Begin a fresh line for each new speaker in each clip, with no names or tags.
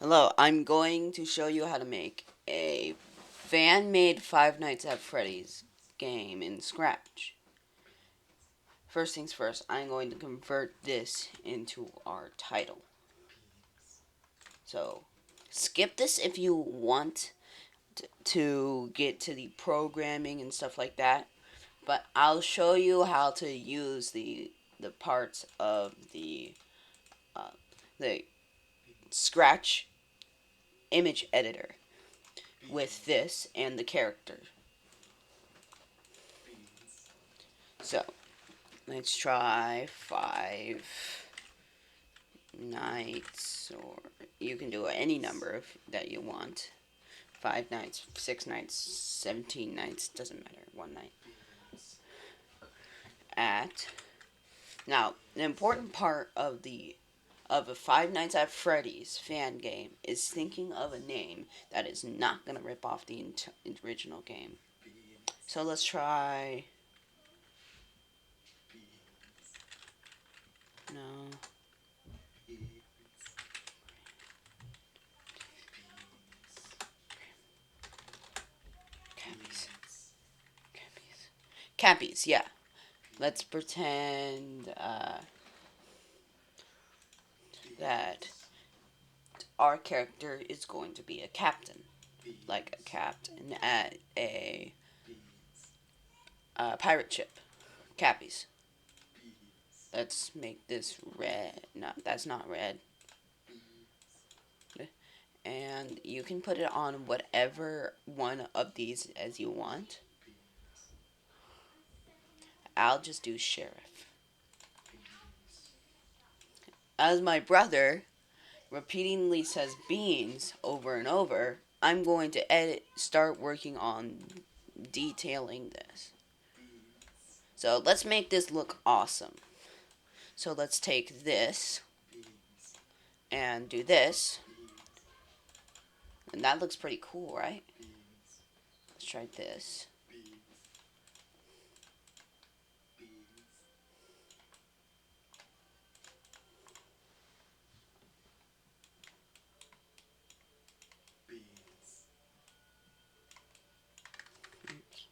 Hello, I'm going to show you how to make a fan-made Five Nights at Freddy's game in Scratch. First things first, I'm going to convert this into our title. So, skip this if you want to get to the programming and stuff like that, but I'll show you how to use the parts of uh, the Scratch image editor with this and the character. So, let's try 5 nights, or you can do any number that you want. 5 nights, 6 nights, 17 nights, doesn't matter. One night. At now, the important part of a Five Nights at Freddy's fan game is thinking of a name that is not gonna rip off the original game. So let's try. No. Cappies. Cappies. Cappies, yeah. Let's pretend that our character is going to be a captain. Like a captain at a pirate ship. Cappies. Let's make this red. No, that's not red. And you can put it on whatever one of these as you want. I'll just do sheriff. As my brother repeatedly says beans over and over, I'm going to start working on detailing this. So let's make this look awesome. So let's take this and do this. And that looks pretty cool, right? Let's try this. Oops.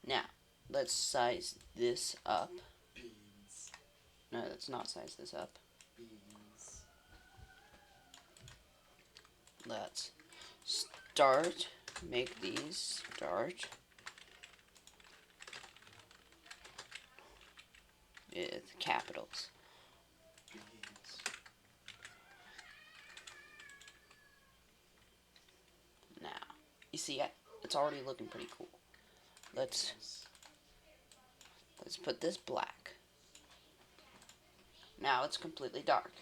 Now, let's size this up. No, let's not size this up. Let's make these start with capitals. Now, you see, it's already looking pretty cool. Let's put this black. Now it's completely dark.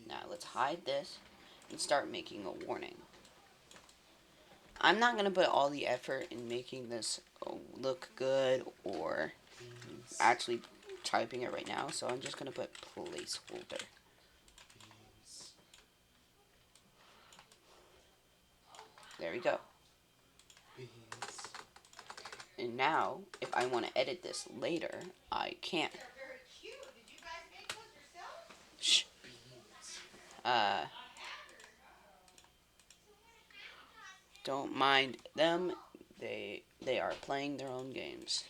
Now let's hide this and start making a warning. I'm not going to put all the effort in making this look good or actually typing it right now, so I'm just going to put placeholder. There we go. And now, if I want to edit this later, I can. Shh. Don't mind them. They are playing their own games.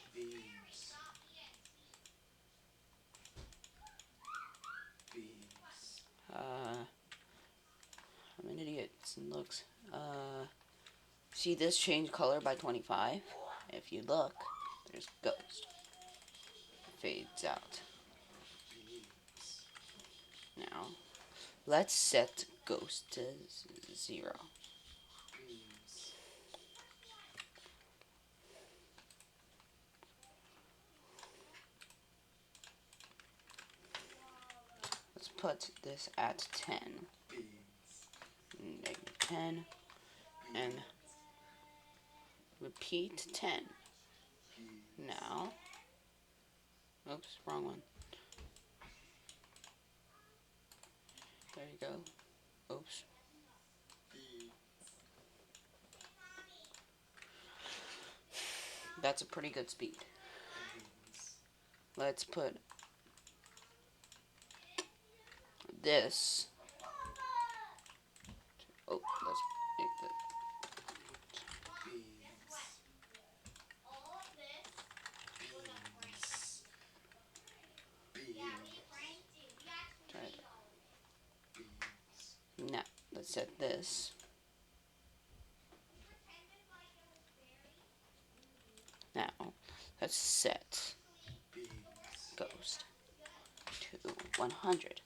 I'm an idiot. It looks. See this change color by 25? If you look, there's ghost. Fades out. Now, let's set ghost to 0. Let's put this at 10. Negative 10. And repeat 10. Now, oops, wrong one. There you go. Oops. That's a pretty good speed. Let's put this. Oh, let's make the try it. Now let's set this. Now let's set ghost to 100.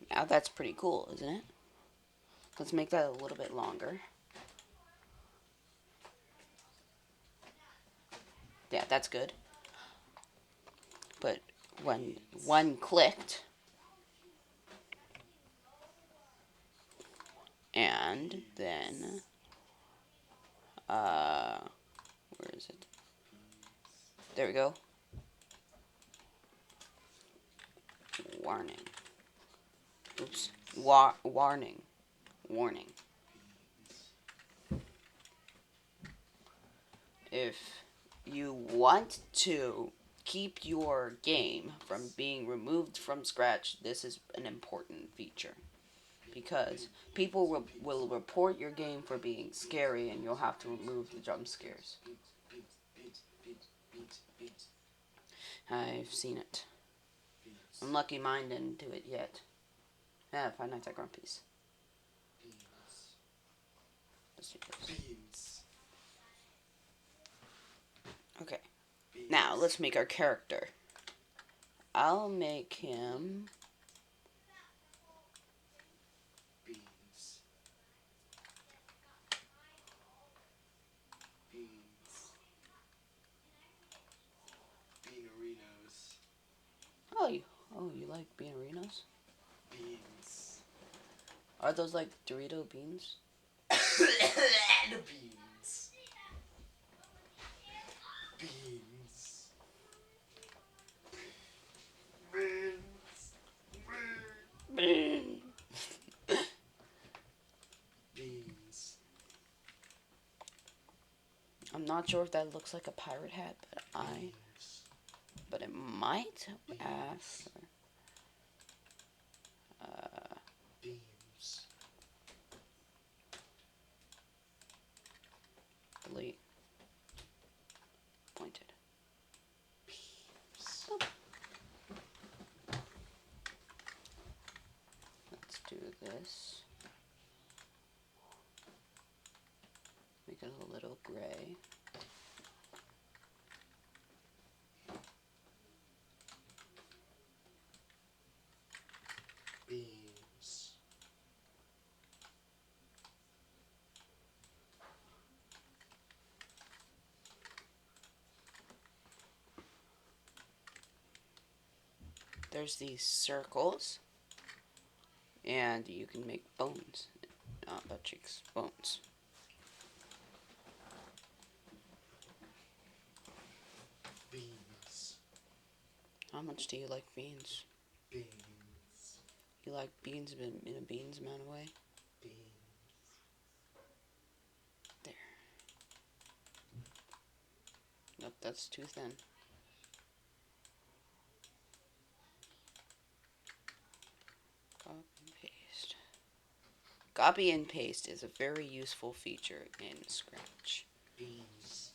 Now that's pretty cool, isn't it? Let's make that a little bit longer. Yeah, that's good. But when one clicked, and then where is it? There we go. Warning. Oops. Warning. Warning. If you want to keep your game from being removed from Scratch, this is an important feature. Because people will report your game for being scary, and you'll have to remove the jump scares. I've seen it. I'm lucky mine didn't do it yet. Yeah, Five Nights at Grumpy's. Let's do this. Okay. Now, let's make our character. I'll make him... you like beanerinos? Beans. Are those like Dorito beans? Beans. Beans. Beans. Beans. Beans. I'm not sure if that looks like a pirate hat, but it might ask. Beams. Delete. Pointed. Beams. Oh. Let's do this. Make it a little gray. Beams. There's these circles, and you can make bones. Butt cheeks, bones. Beans. How much do you like beans? Beans. You like beans in a beans amount of way? Beans. There. Nope, that's too thin. Copy and paste. Copy and paste is a very useful feature in Scratch. Beans.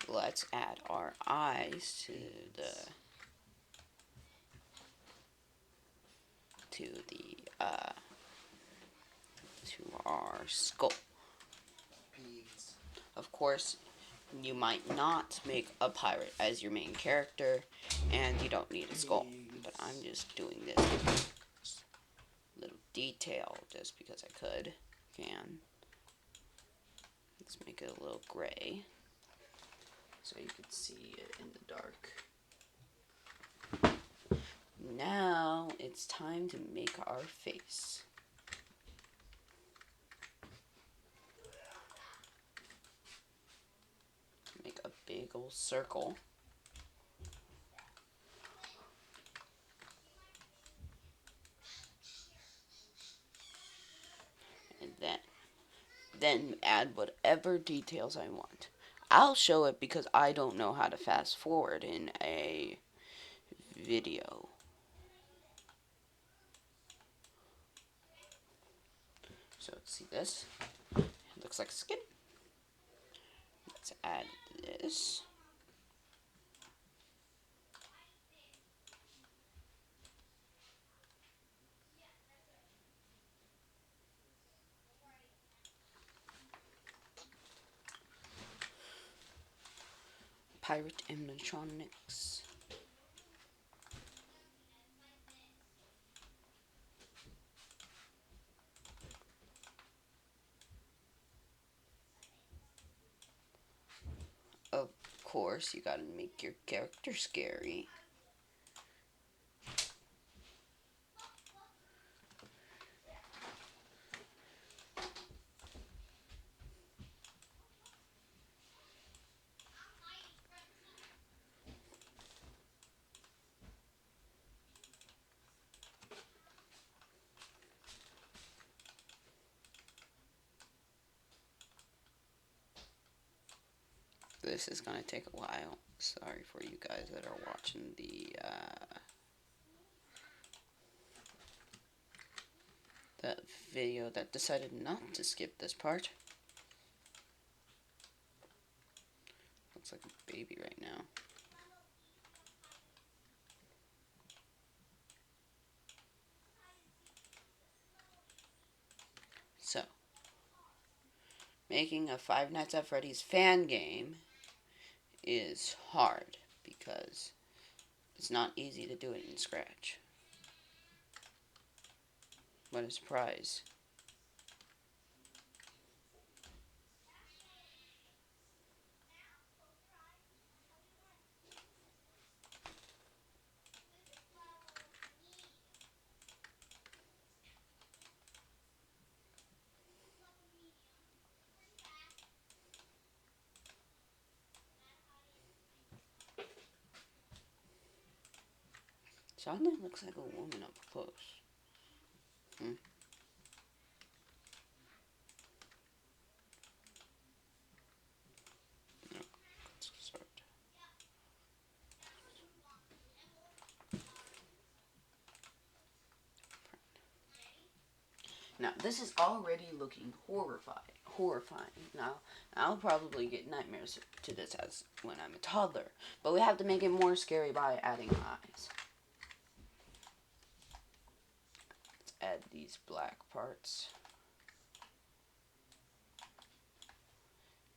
Let's add our eyes to our skull. Of course, you might not make a pirate as your main character, and you don't need a skull. But I'm just doing this little detail just because I could. Let's make it a little gray so you can see it in the dark. Now it's time to make our face. Make a big old circle. then add whatever details I want. I'll show it because I don't know how to fast forward in a video. So let's see this. It looks like skin. Let's add this. Pirate animatronics. Of course, you gotta make your character scary. This is gonna take a while. Sorry for you guys that are watching the video that decided not to skip this part. Looks like a baby right now. So, making a Five Nights at Freddy's fan game is hard because it's not easy to do it in Scratch. What a surprise. Suddenly looks like a woman up close. Hmm. No, let's start. Now, this is already looking horrifying. Now, I'll probably get nightmares to this as when I'm a toddler, but we have to make it more scary by adding eyes. Let's add these black parts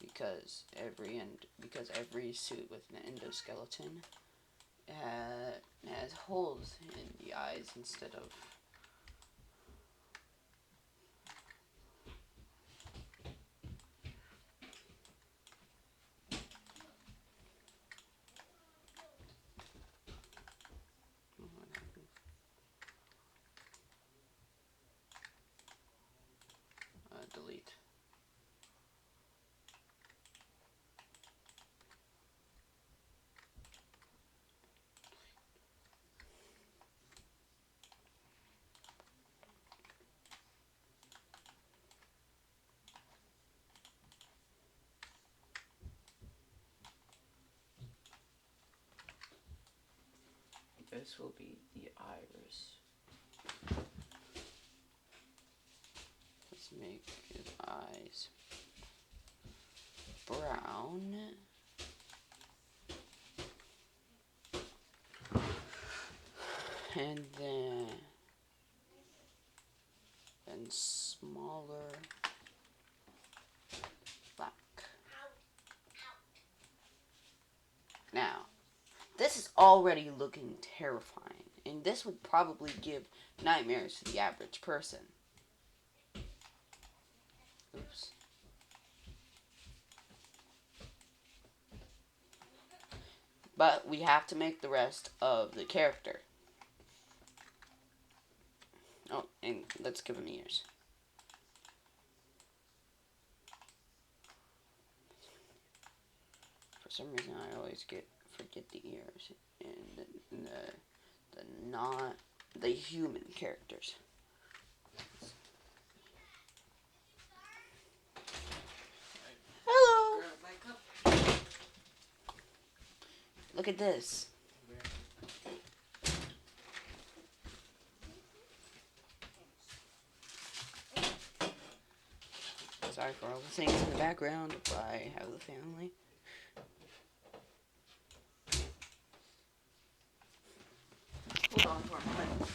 because every suit with an endoskeleton has holes in the eyes instead of. Delete. This will be the iris. Let's make his eyes brown. And then smaller black. Now, this is already looking terrifying, and this would probably give nightmares to the average person. Oops. But we have to make the rest of the character. Oh, and let's give him ears. For some reason, I always forget the ears and the human characters. Look at this. Sorry for all the things in the background if I have the family. Hold on for a moment.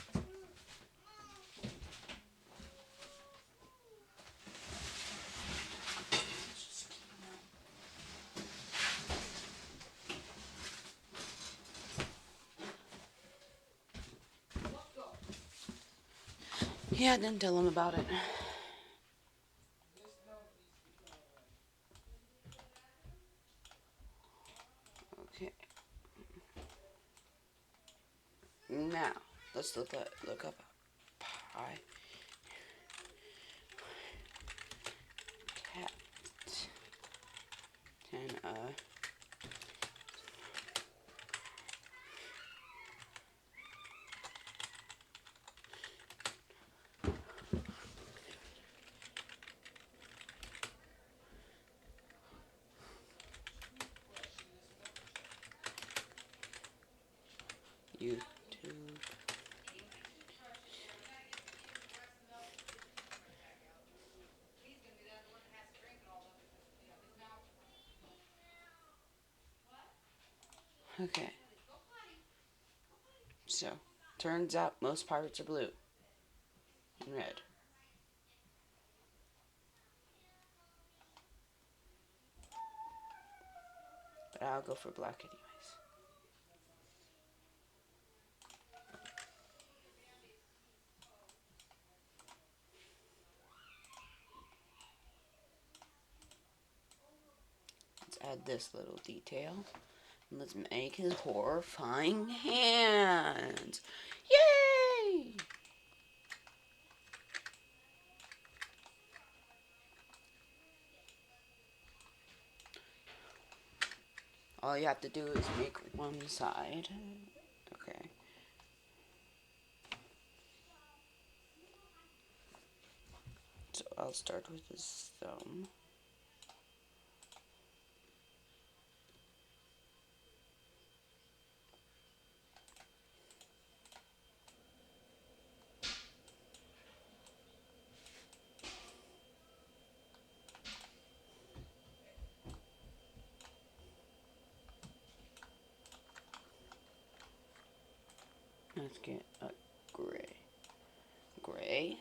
Yeah, didn't tell him about it. Okay. Now, let's look up pie. Cat. 10, YouTube. Okay. So, turns out most pirates are blue and red. But I'll go for black anyways. Let's add this little detail. And let's make his horrifying hands. Yay! All you have to do is make one side. Okay. So I'll start with his thumb. Let's get a gray. Gray.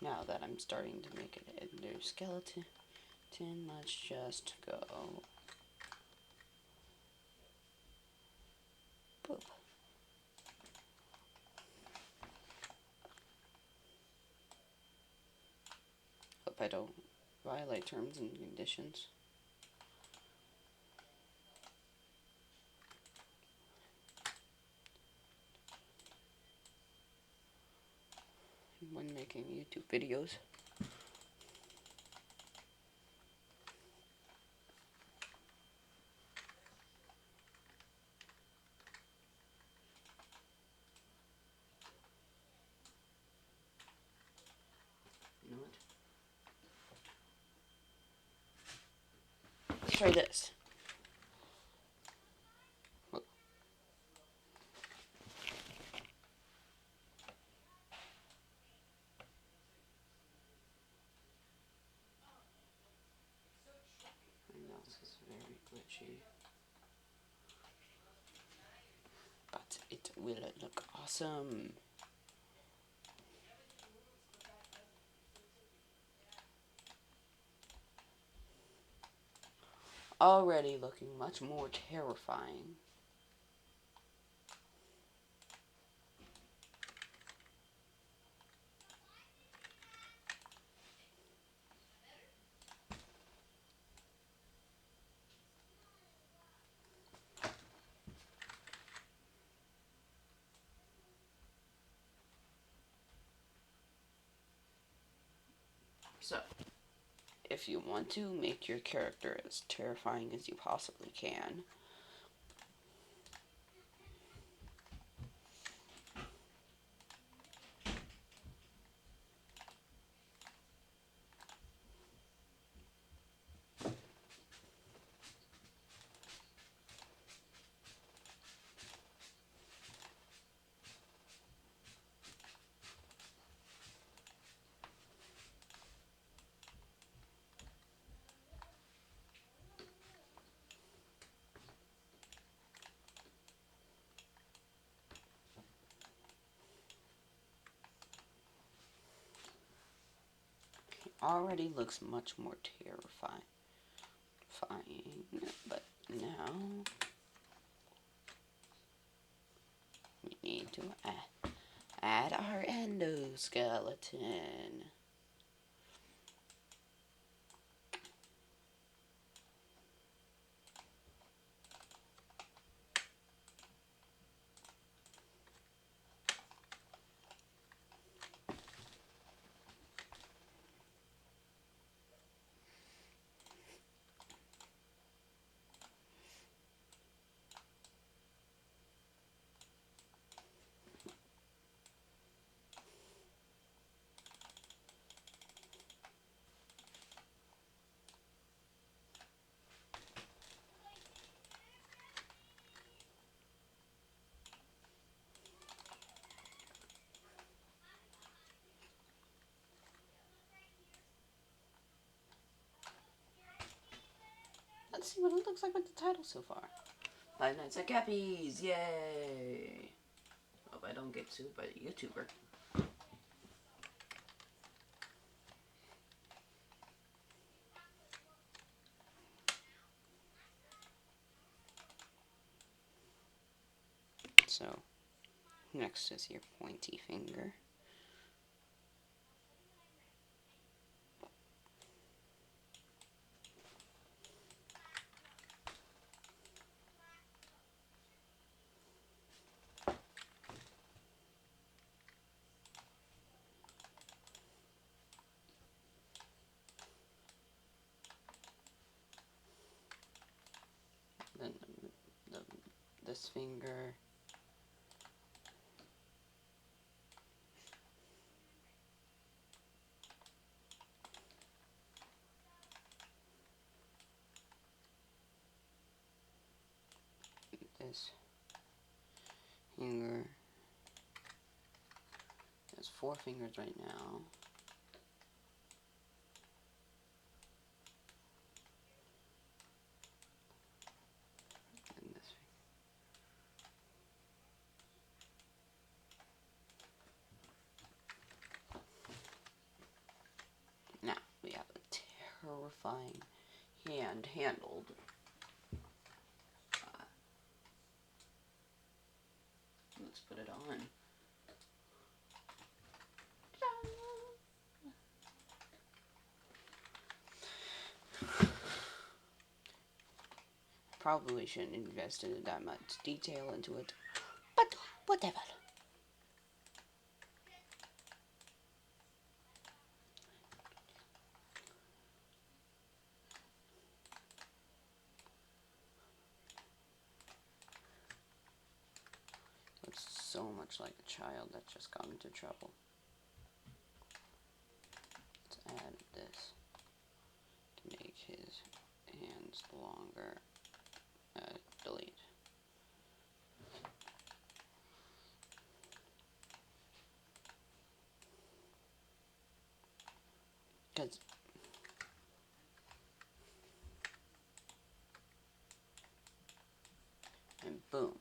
Now that I'm starting to make it a new skeleton, let's just go. Boop. Hope I don't violate terms and conditions. When making YouTube videos. You know what? Let's try this. Look. I know this is very glitchy, but it will look awesome. Already looking much more terrifying. So, if you want to make your character as terrifying as you possibly can, already looks much more terrifying. But now we need to add our endoskeleton. Let's see what it looks like with the title so far. Five Nights at Cappy's, yay! Hope I don't get sued by the YouTuber. So, next is your pointy finger. Then this finger. This finger. There's 4 fingers right now. And this finger. Now we have a terrifying hand handled. Let's put it on. Probably shouldn't invest in that much detail into it, but whatever. Looks so much like a child that just got into trouble. Let's add this to make his hands longer. Delete. Because and boom,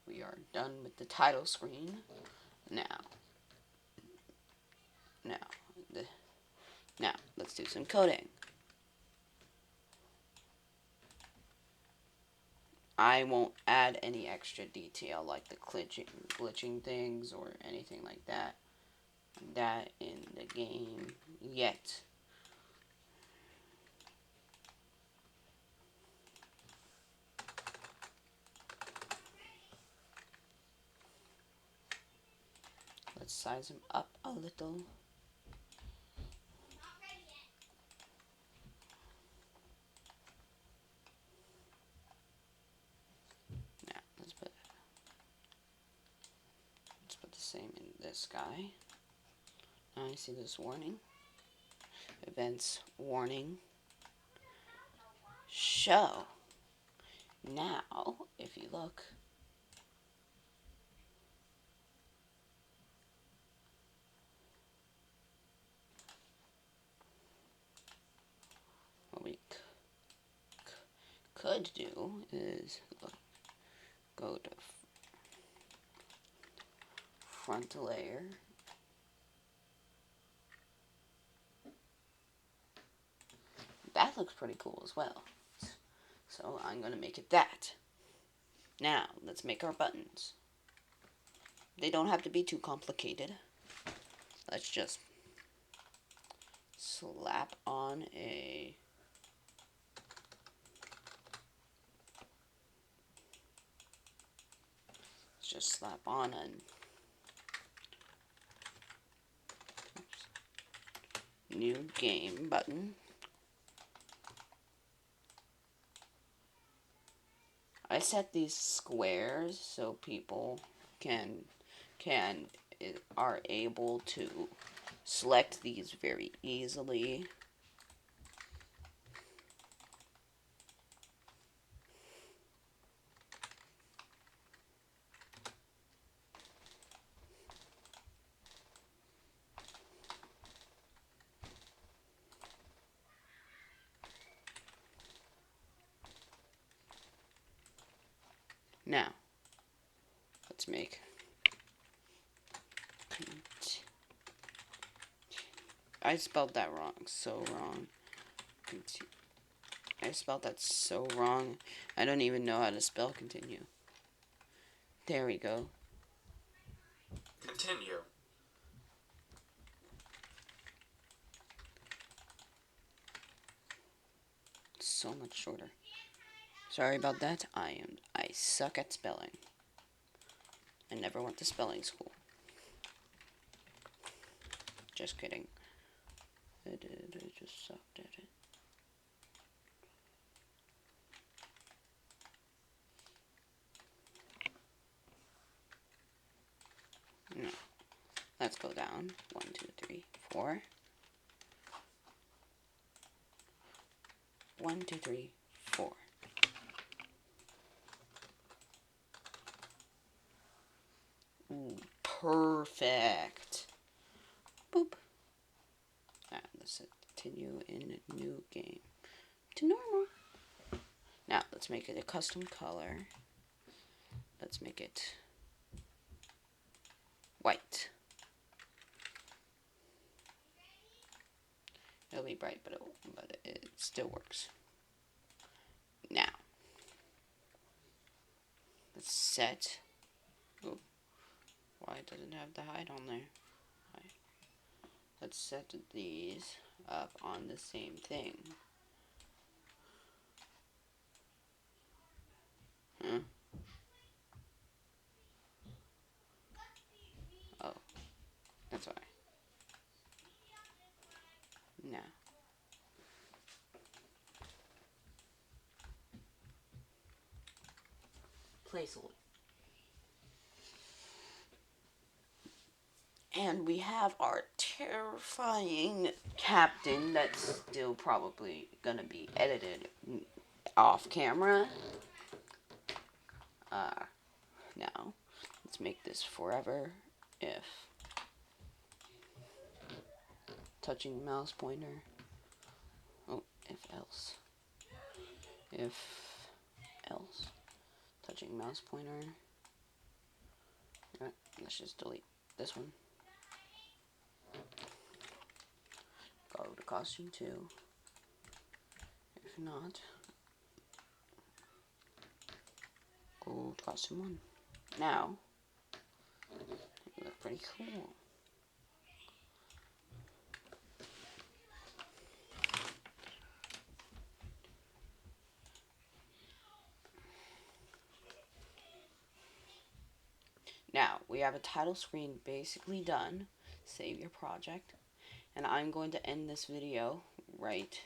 we are done with the title screen. Now let's do some coding. I won't add any extra detail like the glitching things or anything like that in the game yet. Let's size him up a little. Now let's put the same in this guy. Now you see this warning. Events warning. Show. Now, if you look, what we could do is go to front layer, that looks pretty cool as well. So I'm going to make it that. Now, let's make our buttons. They don't have to be too complicated. Let's just slap on a... Let's just slap on a... new game button. I set these squares so people are able to select these very easily. Now, let's make... I spelled that wrong, so wrong. I spelled that so wrong. I don't even know how to spell continue. There we go.
Continue.
So much shorter. Sorry about that. I suck at spelling. I never went to spelling school. Just kidding. I did. I just sucked at it. No. Let's go down. 1, 2, 3, 4. 1, 2, 3, 4. Ooh, perfect. Boop. And let's continue in a new game to normal. Now let's make it a custom color. Let's make it white. It'll be bright, but it still works. Now let's set. Ooh, why doesn't it have the hide on there? Let's set these up on the same thing. Huh? Oh, that's why. Now. Placeholder. And we have our terrifying captain that's still probably gonna be edited off camera. Now, let's make this forever if touching mouse pointer. Oh, if else. If else. Touching mouse pointer. Right, let's just delete this one. Go to costume 2. If not, go to costume 1. Now, you look pretty cool. Now, we have a title screen basically done. Save your project. And I'm going to end this video right